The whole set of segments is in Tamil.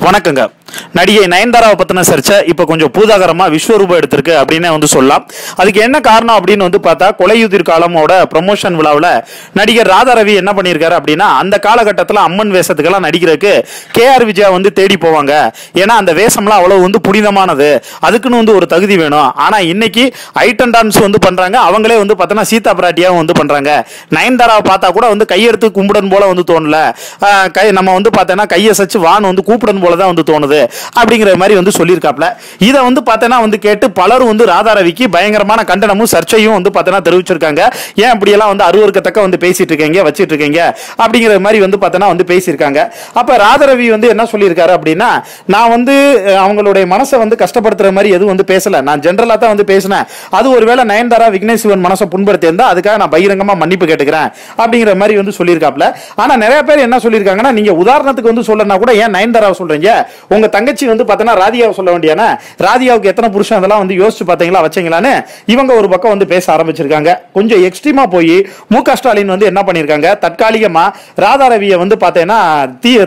வணக்கங்க. நடிகை நயன்தாராவை பத்தின சர்ச்சை இப்ப கொஞ்சம் பூதாகரமா விஸ்வரூபம் எடுத்திருக்கு அப்படின்னு வந்து சொல்லலாம். அதுக்கு என்ன காரணம் அப்படின்னு வந்து பார்த்தா, கொலையுதிர் காலமோட ப்ரமோஷன் விழாவில் நடிகர் ராதா ரவி என்ன பண்ணியிருக்காரு அப்படின்னா, அந்த காலகட்டத்தில் அம்மன் வேஷத்துக்கெல்லாம் நடிக்கிறதுக்கு KR விஜயா வந்து தேடி போவாங்க. ஏன்னா அந்த வேஷம்லாம் அவ்வளவு வந்து புனிதமானது, அதுக்குன்னு வந்து ஒரு தகுதி வேணும். ஆனா இன்னைக்கு ஐட்டம் டான்ஸ் வந்து பண்றாங்க, அவங்களே வந்து பார்த்தோன்னா சீதா பிராட்டியாவும் வந்து பண்றாங்க. நயன்தாராவை பார்த்தா கூட வந்து கையெடுத்து கும்பிடன் போல வந்து தோணல, நம்ம வந்து பார்த்தோன்னா கையை சச்சு வான் வந்து கூப்பிடன் போல தான் வந்து தோணுது அப்படிங்கிற மாதிரி வந்து சொல்லியிருக்காப்ல. இதை வந்து பார்த்தோன்னா வந்து கேட்டு பலரும் வந்து ராதா ரவிக்கு பயங்கரமான கண்டனமும் சர்ச்சையும் வந்து பார்த்தோன்னா தெரிவிச்சிருக்காங்க. ஏன் அப்படியெல்லாம் வந்து அருவருக்கத்தக்க வந்து பேசிட்டு இருக்கீங்க, வச்சிட்டு இருக்கீங்க அப்படிங்கிற மாதிரி வந்து பார்த்தோன்னா வந்து பேசியிருக்காங்க. அப்ப ராதா ரவி வந்து என்ன சொல்லியிருக்காரு அப்படின்னா, நான் வந்து அவங்களுடைய மனசை வந்து கஷ்டப்படுத்துற மாதிரி எதுவும் வந்து பேசல, நான் ஜென்ரலா தான் வந்து பேசினேன். அது ஒருவேளை நயன்தாரா விக்னேஷ் சிவன் மனசை புண்படுத்தி இருந்தா அதுக்காக நான் பகிரங்கமா மன்னிப்பு கேட்டுக்கிறேன் அப்படிங்கிற மாதிரி வந்து சொல்லியிருக்காப்ல. ஆனா நிறைய பேர் என்ன சொல்லியிருக்காங்கன்னா, நீங்க உதாரணத்துக்கு வந்து சொல்லனா கூட ஏன் நயன்தாராவை சொல்றீங்க, உங்க தங்கச்சி வந்து பார்த்தனா ராதிகாவை சொல்ல வேண்டியானே, ராதிகாவுக்கு எத்தனை புருஷன் அதெல்லாம் வந்து யோசிச்சு பார்த்தீங்களா வச்சீங்களான்னு இவங்க ஒரு பக்கம் வந்து பேச ஆரம்பிச்சிருக்காங்க. கொஞ்சம் எக்ஸ்ட்ரீமா போய் மு.க. ஸ்டாலின் வந்து என்ன பண்ணிருக்காங்க, தற்காலிகமா ராதா ரவியை வந்து பார்த்தேன்னா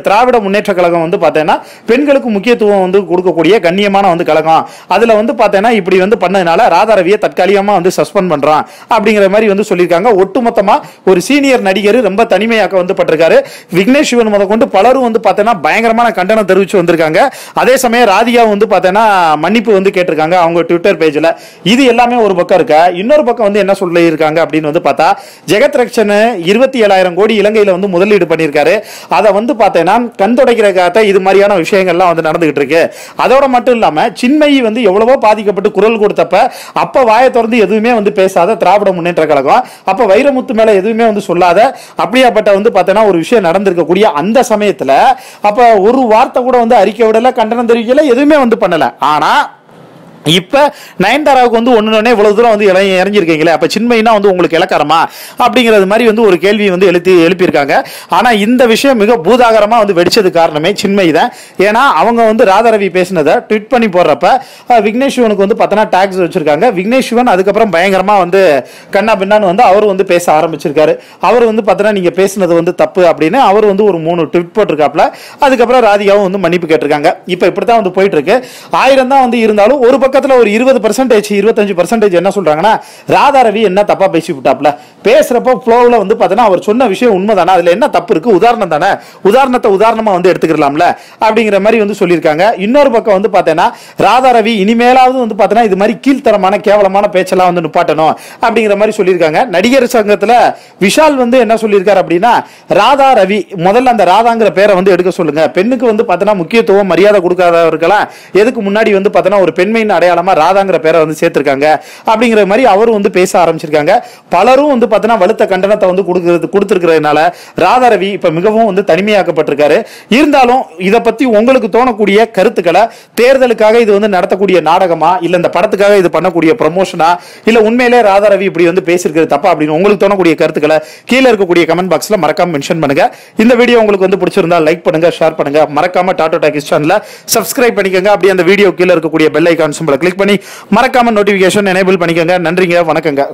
திராவிட முன்னேற்ற கழகம் வந்து பார்த்தேன்னா பெண்களுக்கு முக்கியத்துவம் வந்து கொடுக்கக்கூடிய கண்ணியமான வந்து கழகம், அதுல வந்து பார்த்தேன்னா இப்படி வந்து பண்ணதுனால ராதா ரவியை தற்காலிகமா வந்து சஸ்பெண்ட் பண்றான் அப்படிங்கிற மாதிரி வந்து சொல்லியிருக்காங்க. ஒட்டுமொத்தமா ஒரு சீனியர் நடிகர் ரொம்ப தனிமையாக்க வந்து பட்டிருக்காரு. விக்னேஷ் சிவன் முத கொண்டு பலரும் வந்து பார்த்தேன்னா பயங்கரமான கண்டனம் தெரிவிச்சு வந்திருக்காங்க. அதே சமயம் ராதிகா வந்து பார்த்தேன்னா மன்னிப்பு வந்து கேட்டிருக்காங்க அவங்க ட்விட்டர் பேஜ்ல. இது எல்லாமே ஒரு பக்கம் இருக்க, இன்னொரு பக்கம் வந்து என்ன சொல்லியிருக்காங்க அப்படின்னு வந்து பார்த்தா, ஜெகத் ரக்ஷன் 27,000 கோடி இலங்கையில வந்து முதலீடு பண்ணியிருக்காரு. அதை வந்து பார்த்தேன்னா கண் துடைக்கிறக்காக இது மாதிரியான விஷயங்கள்லாம் வந்து நடந்துகிட்டு இருக்கு. அதோட மட்டும் இல்லாம சின்மயி வந்து எவ்வளவோ பாதிக்கப்பட்டு குரல் கொடுத்தப்ப அப்ப வாயை திறந்து எதுவுமே வந்து பேசாத திராவிட முன்னேற்ற கழகம், அப்ப வைரமுத்து மேல எதுவுமே வந்து சொல்லாத அப்படியாப்பட்ட வந்து பார்த்தேன்னா ஒரு விஷயம் நடந்திருக்கக்கூடிய அந்த சமயத்துல அப்ப ஒரு வார்த்தை கூட வந்து அறிக்கை விடல, கண்டனம் தெரிவிக்கல, எதுவுமே வந்து பண்ணல. ஆனா இப்ப நயன்தாராவுக்கு வந்து ஒன்னொன்னே இவ்வளவு தூரம் வந்து இறங்கிருக்கீங்களே, அப்ப சின்மைனா வந்து உங்களுக்கு இலக்காரமா அப்படிங்கிறது மாதிரி வந்து ஒரு கேள்வி வந்து எழுப்பியிருக்காங்க. ஆனா இந்த விஷயம் மிக பூதாகரமா வந்து வெடிச்சது காரணமே சின்மை தான். ஏன்னா அவங்க வந்து ராதா ரவி பேசினதை ட்வீட் பண்ணி போடுறப்ப விக்னேஷ் சிவனுக்கு வந்து பார்த்தனா டாக்ஸ் வச்சிருக்காங்க. விக்னேஷ் சிவன் அதுக்கப்புறம் பயங்கரமா வந்து கண்ணா பின்னான்னு வந்து அவர் வந்து பேச ஆரம்பிச்சிருக்காரு. அவர் வந்து பார்த்தனா நீங்க பேசினது வந்து தப்பு அப்படின்னு அவர் வந்து ஒரு 3 ட்வீட் போட்டிருக்காப்ல. அதுக்கப்புறம் ராதிகாவும் வந்து மன்னிப்பு கேட்டிருக்காங்க. இப்ப இப்படித்தான் வந்து போயிட்டு இருக்கு. 1000 தான் வந்து இருந்தாலும் ஒரு பக்கத்துல ஒரு 20% 25% என்ன சொல்றாங்கன்னா, ராதா ரவி என்ன தப்பா பேசி விட்டாப்ல, பேசுறப்ப ஃப்ளோவில் வந்து பார்த்தனா அவர் சொன்ன விஷயம் உண்மைதானே, அதுல என்ன தப்பு இருக்கு, உதாரணம் தானே, உதாரணத்தை உதாரணமா வந்து எடுத்துக்கலாம்ல அப்படிங்கிற மாதிரி வந்து சொல்லியிருக்காங்க. இன்னொரு பக்கம் வந்து பார்த்தேன்னா ராதா ரவி இனிமேலாவது வந்து பார்த்தனா இது மாதிரி கீழ்த்தரமான கேவலமான பேச்செல்லாம் வந்து நிப்பாட்டணும் அப்படிங்கிற மாதிரி சொல்லியிருக்காங்க. நடிகர் சங்கத்துல விஷால் வந்து என்ன சொல்லியிருக்காரு அப்படின்னா, ராதா ரவி முதல்ல அந்த ராதாங்கிற பேரை வந்து எடுக்க சொல்லுங்க, பெண்ணுக்கு வந்து பார்த்தனா முக்கியத்துவம் மரியாதை கொடுக்காதவர்களாம் எதுக்கு முன்னாடி வந்து பார்த்தனா ஒரு பெண்மையின் அடையாளமா ராதாங்கிற பேரை வந்து சேர்த்திருக்காங்க அப்படிங்கிற மாதிரி அவரும் வந்து பேச ஆரம்பிச்சிருக்காங்க. பலரும் வந்து பார்த்தனா வலுத்த கண்டனத்தை வந்து கொடுத்திருக்கிறதுனால ராதா ரவி இப்ப மிகவும் வந்து தனிமையாக்கப்பட்டிருக்காரு. இருந்தாலும் இதை பத்தி உங்களுக்கு தோணக்கூடிய கருத்துக்களை, தேர்தலுக்காக இது வந்து நடத்தக்கூடிய நாடகமா, இல்ல இந்த படத்துக்காக இது பண்ணக்கூடிய ப்ரமோஷனா, இல்ல உண்மையிலே ராதா ரவி இப்படி வந்து பேசியிருக்கிறது தப்பா அப்படின்னு உங்களுக்கு தோணக்கூடிய கருத்துக்களை கீழே இருக்கக்கூடிய கமெண்ட் பாக்ஸ்ல மறக்காம மென்ஷன் பண்ணுங்க. இந்த வீடியோ உங்களுக்கு வந்து பிடிச்சிருந்தா லைக் பண்ணுங்க, ஷேர் பண்ணுங்க, மறக்காம டாடா டாக்கிஸ் சேனலை சப்ஸ்கிரைப் பண்ணிக்கங்க. அப்படியே அந்த வீடியோ கீழே இருக்கக்கூடிய பெல் ஐகான் சிம்பலை கிளிக் பண்ணி மறக்காம நோட்டிபிகேஷன் எனேபிள் பண்ணிக்கங்க. நன்றிங்க, வணக்கங்க.